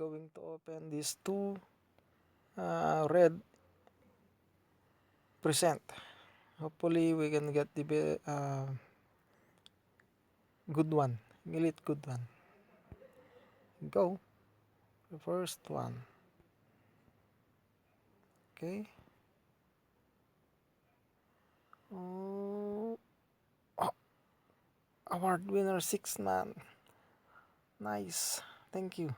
going to open these two red present. Hopefully we can get the good one, elite good one. Go, the first one. Okay. Oh, award winner 6-man. Nice. Thank you.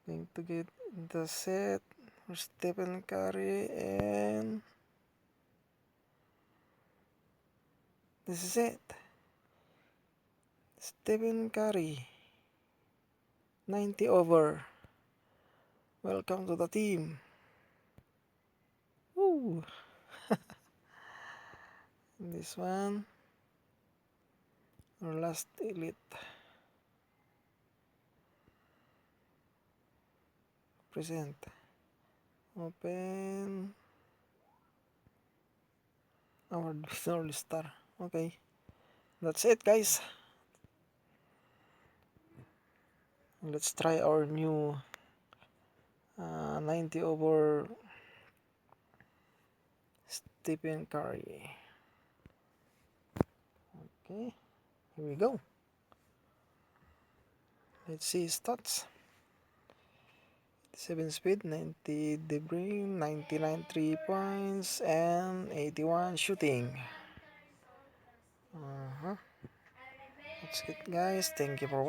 Going to get the set for Stephen Curry, and this is it. Stephen Curry, 90 over. Welcome to the team. Woo! This one, our last elite. Present. Open. Award winner star. Okay. That's it, guys. Let's try our new 90 over Stephen Curry. Okay, here we go. Let's see his stats. 7 speed, 90 debris, 99 3 points, and 81 shooting. That's it, guys. Thank you for watching.